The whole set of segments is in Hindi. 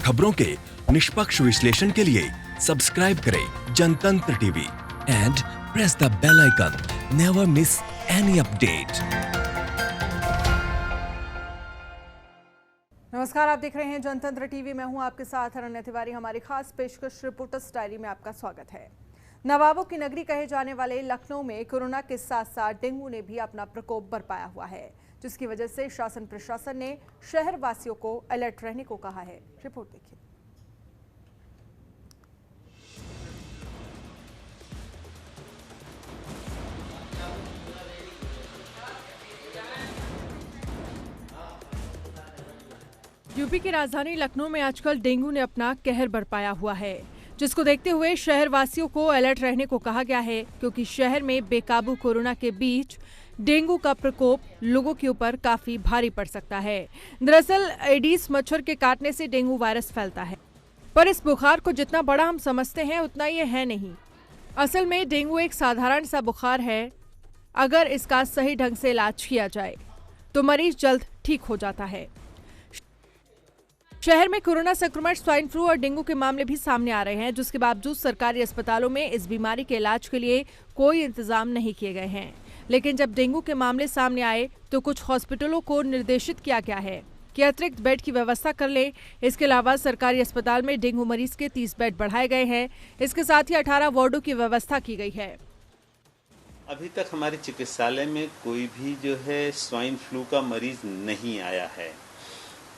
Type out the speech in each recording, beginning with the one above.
खबरों के निष्पक्ष विश्लेषण के लिए सब्सक्राइब करें Jantantra TV and press the bell icon. Never miss any update. नमस्कार, आप देख रहे हैं जनतंत्र टीवी। मैं हूं आपके साथ अरण्या तिवारी। हमारी खास पेशकश रिपोर्टर्स डायरी में आपका स्वागत है। नवाबों की नगरी कहे जाने वाले लखनऊ में कोरोना के साथ साथ डेंगू ने भी अपना प्रकोप बरपाया हुआ है, जिसकी वजह से शासन प्रशासन ने शहर वासियों को अलर्ट रहने को कहा है। रिपोर्ट देखिए। यूपी की राजधानी लखनऊ में आजकल डेंगू ने अपना कहर बरपाया हुआ है, जिसको देखते हुए शहर वासियों को अलर्ट रहने को कहा गया है, क्योंकि शहर में बेकाबू कोरोना के बीच डेंगू का प्रकोप लोगों के ऊपर काफी भारी पड़ सकता है। दरअसल एडीज मच्छर के काटने से डेंगू वायरस फैलता है, पर इस बुखार को जितना बड़ा हम समझते हैं उतना ये है नहीं। असल में डेंगू एक साधारण सा बुखार है। अगर इसका सही ढंग से इलाज किया जाए तो मरीज जल्द ठीक हो जाता है। शहर में कोरोना संक्रमण, स्वाइन फ्लू और डेंगू के मामले भी सामने आ रहे हैं, जिसके बावजूद सरकारी अस्पतालों में इस बीमारी के इलाज के लिए कोई इंतजाम नहीं किए गए हैं। लेकिन जब डेंगू के मामले सामने आए तो कुछ हॉस्पिटलों को निर्देशित किया गया है कि अतिरिक्त बेड की व्यवस्था कर ले। इसके अलावा सरकारी अस्पताल में डेंगू मरीज के 30 बेड बढ़ाए गए हैं। इसके साथ ही 18 वार्डों की व्यवस्था की गई है। अभी तक हमारे चिकित्सालय में कोई भी जो है स्वाइन फ्लू का मरीज नहीं आया है।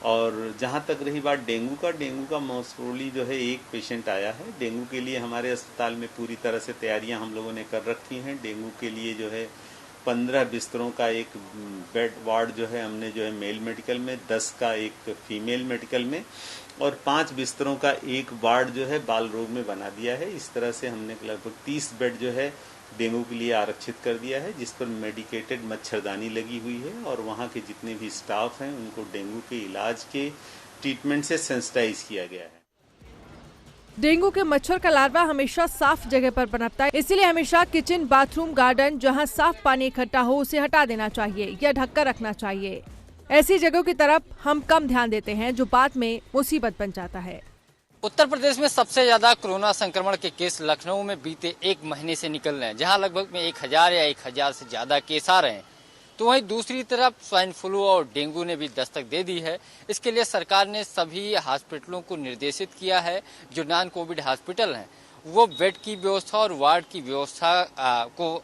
और जहां तक रही बात डेंगू का मौसूली जो है एक पेशेंट आया है। डेंगू के लिए हमारे अस्पताल में पूरी तरह से तैयारियां हम लोगों ने कर रखी हैं। डेंगू के लिए जो है 15 बिस्तरों का एक बेड वार्ड जो है हमने जो है मेल मेडिकल में, 10 का एक फीमेल मेडिकल में और 5 बिस्तरों का एक वार्ड जो है बाल रोग में बना दिया है। इस तरह से हमने लगभग 30 बेड जो है डेंगू के लिए आरक्षित कर दिया है, जिस पर मेडिकेटेड मच्छरदानी लगी हुई है और वहाँ के जितने भी स्टाफ हैं उनको डेंगू के इलाज के ट्रीटमेंट से सेंसिटाइज किया गया है। डेंगू के मच्छर का लार्वा हमेशा साफ जगह पर पनपता है, इसीलिए हमेशा किचन, बाथरूम, गार्डन जहां साफ पानी इकट्ठा हो उसे हटा देना चाहिए या ढक कर रखना चाहिए। ऐसी जगहों की तरफ हम कम ध्यान देते हैं, जो बाद में मुसीबत बन जाता है। उत्तर प्रदेश में सबसे ज्यादा कोरोना संक्रमण के केस लखनऊ में बीते एक महीने से निकल रहे हैं, जहां लगभग में 1000 या 1000 से ज्यादा केस आ रहे हैं। तो वहीं दूसरी तरफ स्वाइन फ्लू और डेंगू ने भी दस्तक दे दी है। इसके लिए सरकार ने सभी हॉस्पिटलों को निर्देशित किया है, जो नॉन कोविड हॉस्पिटल हैं, वो बेड की व्यवस्था और वार्ड की व्यवस्था को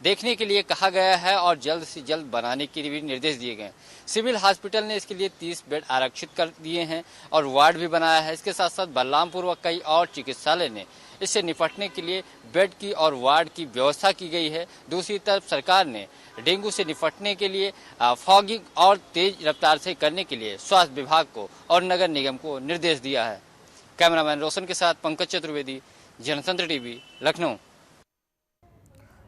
देखने के लिए कहा गया है और जल्द से जल्द बनाने के लिए भी निर्देश दिए गए हैं। सिविल हॉस्पिटल ने इसके लिए 30 बेड आरक्षित कर दिए हैं और वार्ड भी बनाया है। इसके साथ साथ बलरामपुर व कई और चिकित्सालय ने इससे निपटने के लिए बेड की और वार्ड की व्यवस्था की गई है। दूसरी तरफ सरकार ने डेंगू से निपटने के लिए फॉगिंग और तेज रफ्तार से करने के लिए स्वास्थ्य विभाग को और नगर निगम को निर्देश दिया है। कैमरामैन रोशन के साथ पंकज चतुर्वेदी, जनतंत्र टीवी, लखनऊ।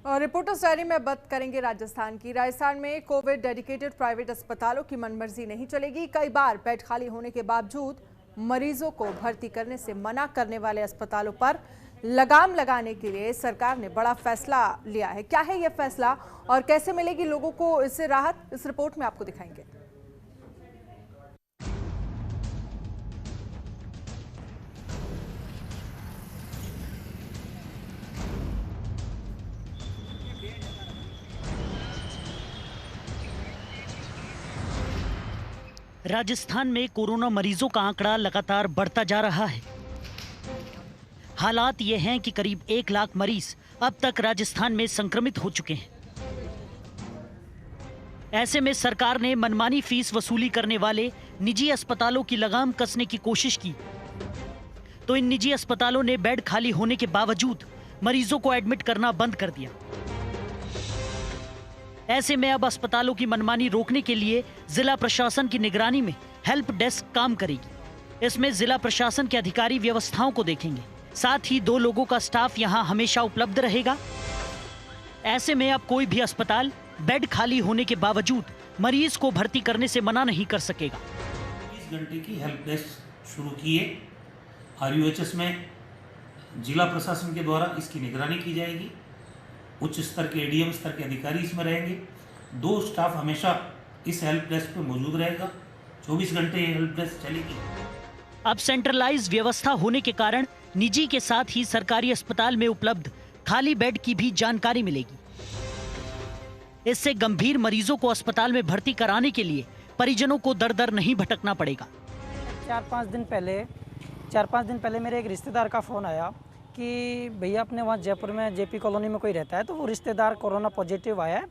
और रिपोर्टर्स डायरी में बात करेंगे राजस्थान की। राजस्थान में कोविड डेडिकेटेड प्राइवेट अस्पतालों की मनमर्जी नहीं चलेगी। कई बार बेड खाली होने के बावजूद मरीजों को भर्ती करने से मना करने वाले अस्पतालों पर लगाम लगाने के लिए सरकार ने बड़ा फैसला लिया है। क्या है यह फैसला और कैसे मिलेगी लोगों को इससे राहत, इस रिपोर्ट में आपको दिखाएंगे। राजस्थान में कोरोना मरीजों का आंकड़ा लगातार बढ़ता जा रहा है। हालात ये हैं कि करीब 1 लाख मरीज अब तक राजस्थान में संक्रमित हो चुके हैं। ऐसे में सरकार ने मनमानी फीस वसूली करने वाले निजी अस्पतालों की लगाम कसने की कोशिश की, तो इन निजी अस्पतालों ने बेड खाली होने के बावजूद मरीजों को एडमिट करना बंद कर दिया। ऐसे में अब अस्पतालों की मनमानी रोकने के लिए जिला प्रशासन की निगरानी में हेल्प डेस्क काम करेगी। इसमें जिला प्रशासन के अधिकारी व्यवस्थाओं को देखेंगे, साथ ही 2 लोगों का स्टाफ यहां हमेशा उपलब्ध रहेगा। ऐसे में अब कोई भी अस्पताल बेड खाली होने के बावजूद मरीज को भर्ती करने से मना नहीं कर सकेगा। 20 घंटे की हेल्प डेस्क शुरू की है। RUHS में जिला प्रशासन के द्वारा इसकी निगरानी की जाएगी। उच्च स्तर के ADM स्तर के अधिकारी इसमें रहेंगे। 2 स्टाफ हमेशा इस हेल्प डेस्क पर मौजूद रहेगा। 24 घंटे ये हेल्प डेस्क चलेगी। अब सेंट्रलाइज व्यवस्था होने के कारण निजी के साथ ही सरकारी अस्पताल में उपलब्ध खाली बेड की भी जानकारी मिलेगी। इससे गंभीर मरीजों को अस्पताल में भर्ती कराने के लिए परिजनों को दर दर नहीं भटकना पड़ेगा। 4-5 दिन पहले मेरे एक रिश्तेदार का फ़ोन आया कि भैया अपने वहाँ जयपुर में जेपी कॉलोनी में कोई रहता है, तो वो रिश्तेदार कोरोना पॉजिटिव आया है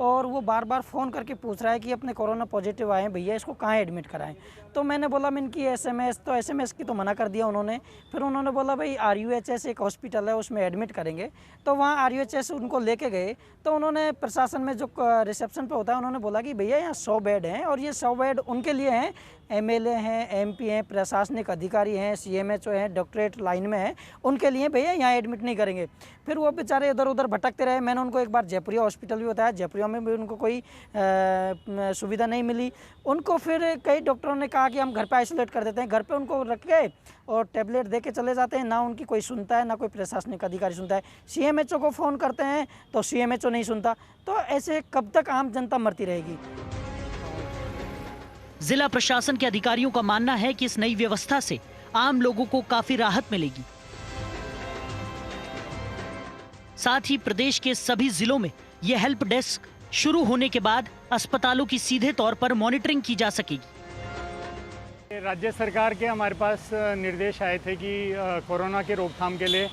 और वो बार बार फ़ोन करके पूछ रहा है कि अपने कोरोना पॉजिटिव आए हैं भैया, इसको कहाँ एडमिट कराएं। तो मैंने बोला मैं इनकी एसएमएस की तो मना कर दिया उन्होंने। फिर उन्होंने बोला भाई RUHS एक हॉस्पिटल है उसमें एडमिट करेंगे। तो वहाँ RUHS उनको लेके गए तो उन्होंने प्रशासन में जो रिसेप्शन पे होता है उन्होंने बोला कि भैया यहाँ 100 बेड हैं और ये 100 बेड उनके लिए हैं, MLA हैं, MP हैं, प्रशासनिक अधिकारी हैं, CMHO हैं, डॉक्टरेट लाइन में हैं, उनके लिए भैया यहाँ एडमिट नहीं करेंगे। फिर वो बेचारे इधर उधर भटकते रहे। मैंने उनको एक बार जयपुरिया हॉस्पिटल भी बताया, जयपुरिया में भी उनको कोई सुविधा नहीं मिली। उनको फिर कई डॉक्टरों ने कहा कि हम घर पे आइसोलेट कर देते हैं, घर पे उनको रख गए और टैबलेट दे के चले जाते हैं। ना उनकी कोई सुनता है, ना कोई प्रशासनिक अधिकारी सुनता है। CMHO को फ़ोन करते हैं तो CMHO नहीं सुनता। तो ऐसे कब तक आम जनता मरती रहेगी। जिला प्रशासन के अधिकारियों का मानना है कि इस नई व्यवस्था से आम लोगों को काफी राहत मिलेगी। साथ ही प्रदेश के सभी जिलों में यह हेल्प डेस्क शुरू होने के बाद अस्पतालों की सीधे तौर पर मॉनिटरिंग की जा सकेगी। राज्य सरकार के हमारे पास निर्देश आए थे कि कोरोना के रोकथाम के लिए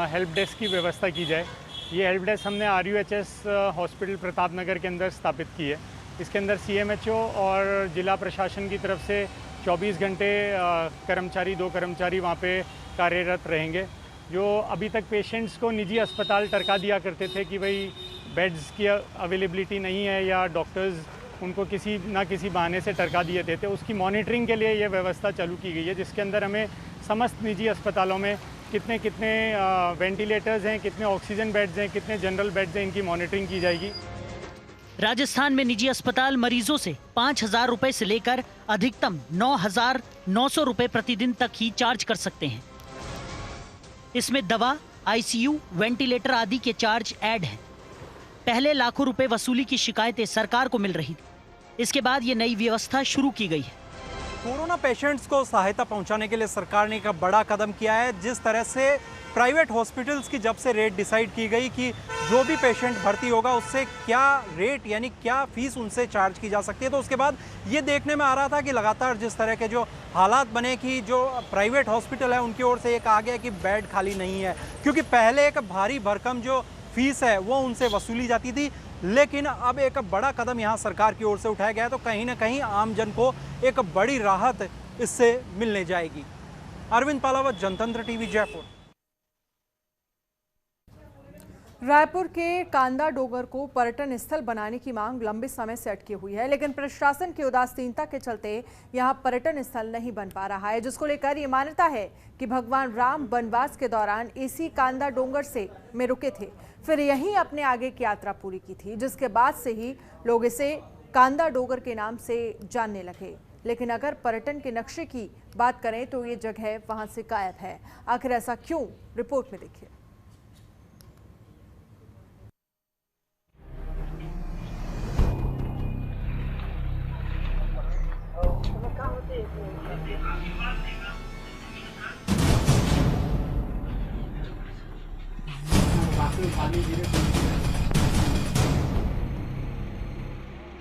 हेल्प डेस्क की व्यवस्था की जाए। ये हेल्प डेस्क हमने RUHS हॉस्पिटल प्रताप नगर के अंदर स्थापित की है। इसके अंदर CMHO और जिला प्रशासन की तरफ से 24 घंटे कर्मचारी 2 कर्मचारी वहाँ पे कार्यरत रहेंगे। जो अभी तक पेशेंट्स को निजी अस्पताल टरका दिया करते थे कि भाई बेड्स की अवेलेबिलिटी नहीं है या डॉक्टर्स उनको किसी बहाने से टरका दिए थे, उसकी मॉनिटरिंग के लिए ये व्यवस्था चालू की गई है, जिसके अंदर हमें समस्त निजी अस्पतालों में कितने वेंटिलेटर्स हैं, कितने ऑक्सीजन बेड्स हैं, कितने जनरल बेड्स हैं, इनकी मॉनिटरिंग की जाएगी। राजस्थान में निजी अस्पताल मरीजों से 5,000 रुपए से लेकर अधिकतम 9,900 रुपए प्रतिदिन तक ही चार्ज कर सकते हैं। इसमें दवा, ICU, वेंटिलेटर आदि के चार्ज ऐड हैं। पहले लाखों रुपए वसूली की शिकायतें सरकार को मिल रही थी। इसके बाद ये नई व्यवस्था शुरू की गई है। कोरोना पेशेंट्स को सहायता पहुंचाने के लिए सरकार ने एक बड़ा कदम किया है। जिस तरह से प्राइवेट हॉस्पिटल्स की जब से रेट डिसाइड की गई कि जो भी पेशेंट भर्ती होगा उससे क्या रेट यानी क्या फीस उनसे चार्ज की जा सकती है, तो उसके बाद ये देखने में आ रहा था कि लगातार जिस तरह के जो हालात बने कि जो प्राइवेट हॉस्पिटल है उनकी ओर से एक आ गया कि बेड खाली नहीं है, क्योंकि पहले एक भारी भरकम जो फीस है वो उनसे वसूली जाती थी। लेकिन अब एक बड़ा कदम यहाँ सरकार की ओर से उठाया गया है, तो कहीं ना कहीं आम जन को एक बड़ी राहत इससे मिलने जाएगी। अरविंद पालावत, जनतंत्र टीवी, जयपुर। रायपुर के कांदा डोंगर को पर्यटन स्थल बनाने की मांग लंबे समय से अटकी हुई है, लेकिन प्रशासन की उदासीनता के चलते यहां पर्यटन स्थल नहीं बन पा रहा है, जिसको लेकर ये मान्यता है कि भगवान राम वनवास के दौरान इसी कांदा डोंगर में रुके थे, फिर यहीं अपने आगे की यात्रा पूरी की थी, जिसके बाद से ही लोग इसे कांदा डोंगर के नाम से जानने लगे। लेकिन अगर पर्यटन के नक्शे की बात करें तो ये जगह वहां से गायब है। आखिर ऐसा क्यों, रिपोर्ट में देखिए।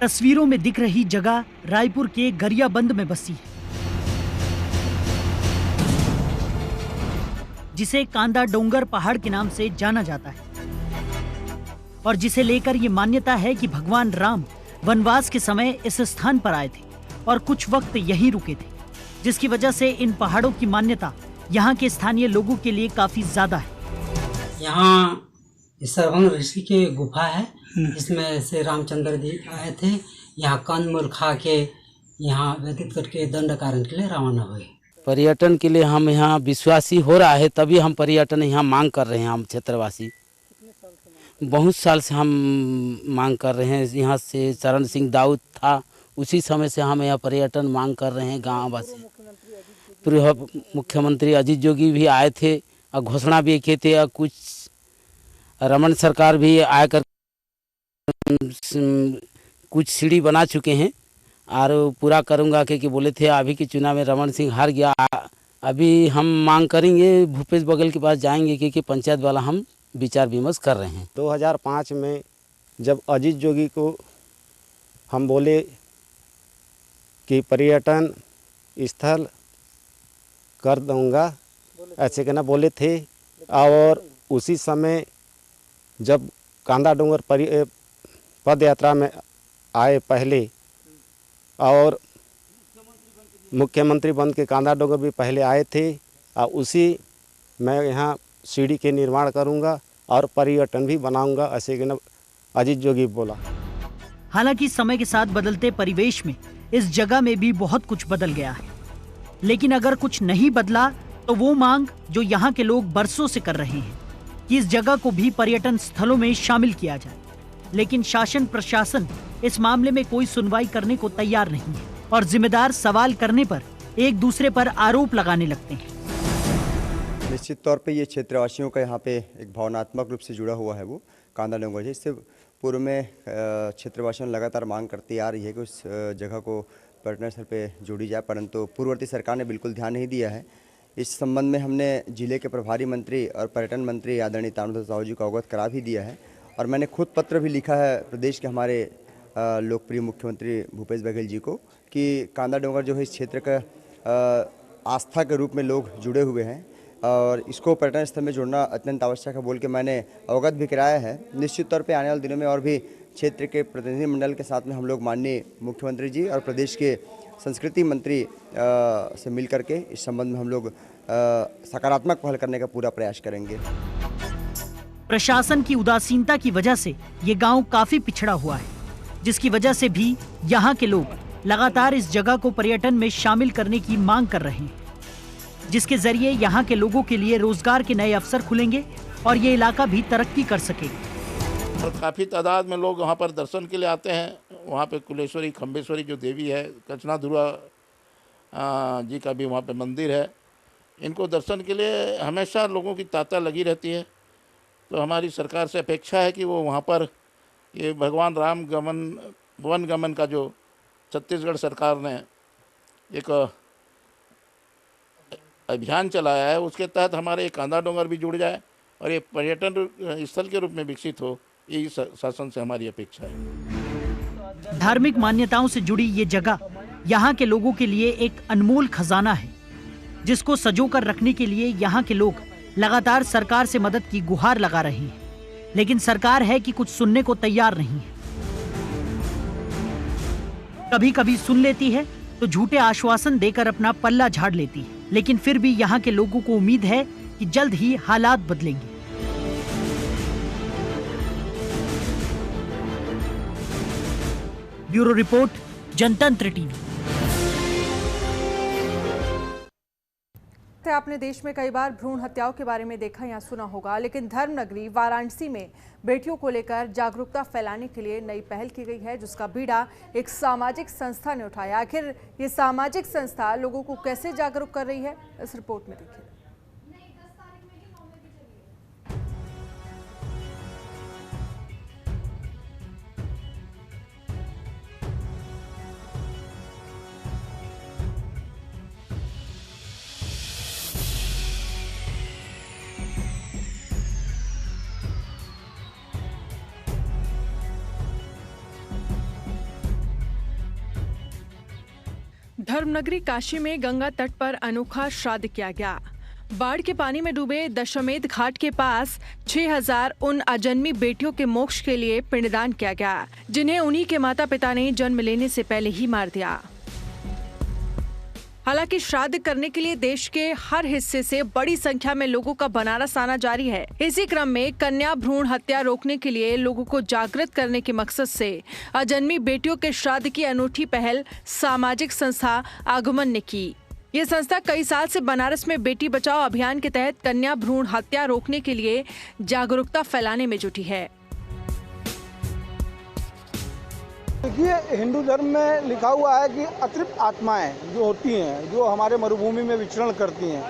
तस्वीरों में दिख रही जगह रायपुर के गरियाबंद में बसी है, जिसे कांदा डोंगर पहाड़ के नाम से जाना जाता है और जिसे लेकर ये मान्यता है कि भगवान राम वनवास के समय इस स्थान पर आए थे और कुछ वक्त यहीं रुके थे, जिसकी वजह से इन पहाड़ों की मान्यता यहाँ के स्थानीय लोगों के लिए काफी ज्यादा है। यहाँ सरवंग ऋषि की गुफा है, इसमें से रामचंद्र जी आए थे। यहाँ कंदमूल खा के यहाँ व्यतीत करके दंड कारण के लिए रवाना हुए। पर्यटन के लिए हम यहाँ विश्वासी हो रहा है, तभी हम पर्यटन यहाँ मांग कर रहे हैं। हम क्षेत्रवासी बहुत साल से हम मांग कर रहे हैं। यहाँ से चरण सिंह दाऊद था, उसी समय से हम यहाँ पर्यटन मांग कर रहे हैं। गाँव वासी पूर्व मुख्यमंत्री अजीत जोगी भी आए थे और घोषणा भी किए थे, और कुछ रमन सरकार भी आकर कुछ सीढ़ी बना चुके हैं और पूरा करूँगा क्योंकि बोले थे अभी के चुनाव में रमन सिंह हार गया। अभी हम मांग करेंगे, भूपेश बघेल के पास जाएंगे क्योंकि पंचायत वाला हम विचार विमर्श कर रहे हैं। 2005 में जब अजीत जोगी को हम बोले कि पर्यटन स्थल कर दूंगा, ऐसे कहना बोले थे, और उसी समय जब कांदा डोंगर पद यात्रा में आए पहले और मुख्यमंत्री बन के कांदा डोंगर भी पहले आए थे, और उसी मैं यहाँ सीढ़ी के निर्माण करूँगा और पर्यटन भी बनाऊँगा, ऐसे कहना अजीत जोगी बोला। हालांकि समय के साथ बदलते परिवेश में इस जगह में भी बहुत कुछ बदल गया है, लेकिन अगर कुछ नहीं बदला तो वो मांग जो यहाँ के लोग बरसों से कर रहे हैं कि इस जगह को भी पर्यटन स्थलों में शामिल किया जाए, लेकिन शासन प्रशासन इस मामले में कोई सुनवाई करने को तैयार नहीं है और जिम्मेदार सवाल करने पर एक दूसरे पर आरोप लगाने लगते हैं। निश्चित तौर पे ये क्षेत्रवासियों का यहाँ पे एक भावनात्मक रूप से जुड़ा हुआ है वो कांदा डोंगर। इससे पूर्व में क्षेत्रवासियों ने लगातार मांग करती आ रही है कि उस जगह को पर्यटन स्थल पे जोड़ी जाए, परंतु पूर्ववर्ती सरकार ने बिल्कुल ध्यान नहीं दिया है। इस संबंध में हमने जिले के प्रभारी मंत्री और पर्यटन मंत्री आदरणीय ताम्रध्वज साहू जी को अवगत करा भी दिया है, और मैंने खुद पत्र भी लिखा है प्रदेश के हमारे लोकप्रिय मुख्यमंत्री भूपेश बघेल जी को कि कांदा डोंगर जो है इस क्षेत्र का आस्था के रूप में लोग जुड़े हुए हैं और इसको पर्यटन स्थल में जोड़ना अत्यंत आवश्यक है बोल के मैंने अवगत भी कराया है। निश्चित तौर पे आने वाले दिनों में और भी क्षेत्र के प्रतिनिधिमंडल के साथ में हम लोग माननीय मुख्यमंत्री जी और प्रदेश के संस्कृति मंत्री से मिल करके इस संबंध में हम लोग सकारात्मक पहल करने का पूरा प्रयास करेंगे। प्रशासन की उदासीनता की वजह से ये गांव काफी पिछड़ा हुआ है, जिसकी वजह से भी यहाँ के लोग लगातार इस जगह को पर्यटन में शामिल करने की मांग कर रहे हैं, जिसके जरिए यहाँ के लोगों के लिए रोजगार के नए अवसर खुलेंगे और ये इलाका भी तरक्की कर सकेगा। और काफ़ी तादाद में लोग वहाँ पर दर्शन के लिए आते हैं। वहाँ पे कुलेश्वरी खम्बेश्वरी जो देवी है, कचना धुरा जी का भी वहाँ पे मंदिर है, इनको दर्शन के लिए हमेशा लोगों की तांता लगी रहती है। तो हमारी सरकार से अपेक्षा है कि वो वहाँ पर ये भगवान राम गमन वन गमन का जो छत्तीसगढ़ सरकार ने एक अभियान चलाया है, उसके तहत हमारे ये कांदा डोंगर भी जुड़ जाए और ये पर्यटन स्थल के रूप में विकसित हो, यही शासन से हमारी अपेक्षा है। धार्मिक मान्यताओं से जुड़ी ये जगह यहाँ के लोगों के लिए एक अनमोल खजाना है, जिसको सजोकर रखने के लिए यहाँ के लोग लगातार सरकार से मदद की गुहार लगा रहे हैं, लेकिन सरकार है कि कुछ सुनने को तैयार नहीं है। कभी कभी सुन लेती है तो झूठे आश्वासन देकर अपना पल्ला झाड़ लेती है, लेकिन फिर भी यहाँ के लोगों को उम्मीद है कि जल्द ही हालात बदलेंगे। ब्यूरो रिपोर्ट, जनतंत्र टीवी। आपने देश में कई बार भ्रूण हत्याओं के बारे में देखा या सुना होगा, लेकिन धर्मनगरी वाराणसी में बेटियों को लेकर जागरूकता फैलाने के लिए नई पहल की गई है, जिसका बीड़ा एक सामाजिक संस्था ने उठाया। आखिर ये सामाजिक संस्था लोगों को कैसे जागरूक कर रही है, इस रिपोर्ट में देखिए। धर्मनगरी काशी में गंगा तट पर अनोखा श्राद्ध किया गया। बाढ़ के पानी में डूबे दशमेध घाट के पास 6000 उन अजन्मी बेटियों के मोक्ष के लिए पिंडदान किया गया, जिन्हें उन्हीं के माता पिता ने जन्म लेने से पहले ही मार दिया। हालांकि श्राद्ध करने के लिए देश के हर हिस्से से बड़ी संख्या में लोगों का बनारस आना जारी है। इसी क्रम में कन्या भ्रूण हत्या रोकने के लिए लोगों को जागृत करने के मकसद से अजन्मी बेटियों के श्राद्ध की अनूठी पहल सामाजिक संस्था आगमन ने की। ये संस्था कई साल से बनारस में बेटी बचाओ अभियान के तहत कन्या भ्रूण हत्या रोकने के लिए जागरूकता फैलाने में जुटी है। देखिए, हिंदू धर्म में लिखा हुआ है कि अतृप्त आत्माएं जो होती हैं, जो हमारे मरुभूमि में विचरण करती हैं,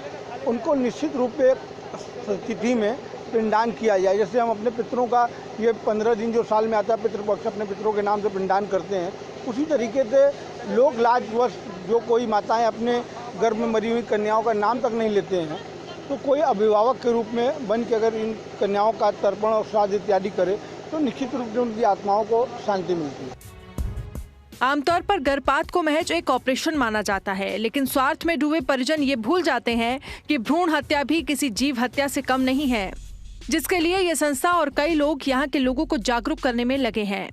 उनको निश्चित रूप से तिथि में पिंडदान किया जाए। जैसे हम अपने पितरों का ये 15 दिन जो साल में आता है पितृपक्ष, अपने पितरों के नाम से पिंडदान करते हैं, उसी तरीके से लोग लाजवश जो कोई माताएं अपने गर्भ में मरी हुई कन्याओं का नाम तक नहीं लेते हैं, तो कोई अभिभावक के रूप में बन के अगर इन कन्याओं का तर्पण और श्राद्ध इत्यादि करे तो निश्चित रूप से उनकी आत्माओं को शांति मिलती है। आमतौर पर गर्भपात को महज एक ऑपरेशन माना जाता है, लेकिन स्वार्थ में डूबे परिजन ये भूल जाते हैं कि भ्रूण हत्या भी किसी जीव हत्या से कम नहीं है, जिसके लिए ये संस्था और कई लोग यहाँ के लोगों को जागरूक करने में लगे हैं,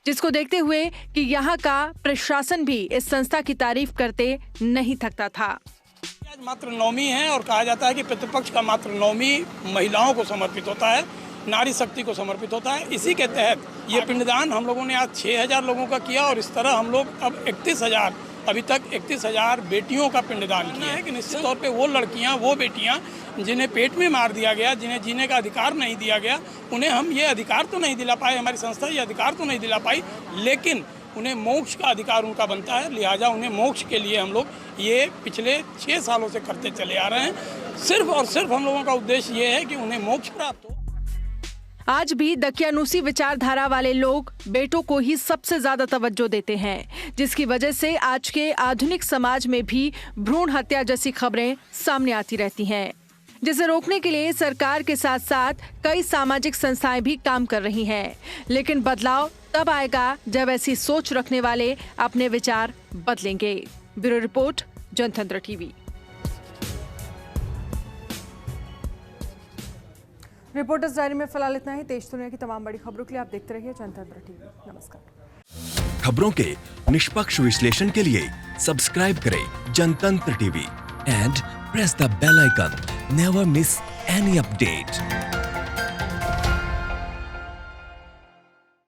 जिसको देखते हुए कि यहाँ का प्रशासन भी इस संस्था की तारीफ करते नहीं थकता था। आज मात्र नवमी है और कहा जाता है कि पितृपक्ष का मात्र नवमी महिलाओं को समर्पित होता है, नारी शक्ति को समर्पित होता है। इसी के तहत ये पिंडदान हम लोगों ने आज 6000 लोगों का किया और इस तरह हम लोग अब 31,000 अभी तक 31,000 बेटियों का पिंडदान किया है कि निश्चित तौर पे वो लड़कियां, वो बेटियां जिन्हें पेट में मार दिया गया, जिन्हें जीने का अधिकार नहीं दिया गया, उन्हें हम ये अधिकार तो नहीं दिला पाए, हमारी संस्था ये अधिकार तो नहीं दिला पाई, लेकिन उन्हें मोक्ष का अधिकार उनका बनता है। लिहाजा उन्हें मोक्ष के लिए हम लोग ये पिछले 6 सालों से करते चले आ रहे हैं। सिर्फ और सिर्फ हम लोगों का उद्देश्य ये है कि उन्हें मोक्ष प्राप्त हो। आज भी दकियानूसी विचारधारा वाले लोग बेटों को ही सबसे ज्यादा तवज्जो देते हैं, जिसकी वजह से आज के आधुनिक समाज में भी भ्रूण हत्या जैसी खबरें सामने आती रहती हैं, जिसे रोकने के लिए सरकार के साथ साथ कई सामाजिक संस्थाएं भी काम कर रही हैं। लेकिन बदलाव तब आएगा जब ऐसी सोच रखने वाले अपने विचार बदलेंगे। ब्यूरो रिपोर्ट, जनतंत्र टीवी। रिपोर्टर्स डायरी में फिलहाल इतना ही। देश दुनिया की तमाम बड़ी खबरों के लिए आप देखते रहिए जनतंत्र टीवी। नमस्कार। खबरों के निष्पक्ष विश्लेषण के लिए सब्सक्राइब करें Jantantra TV and press the bell icon. Never miss any update.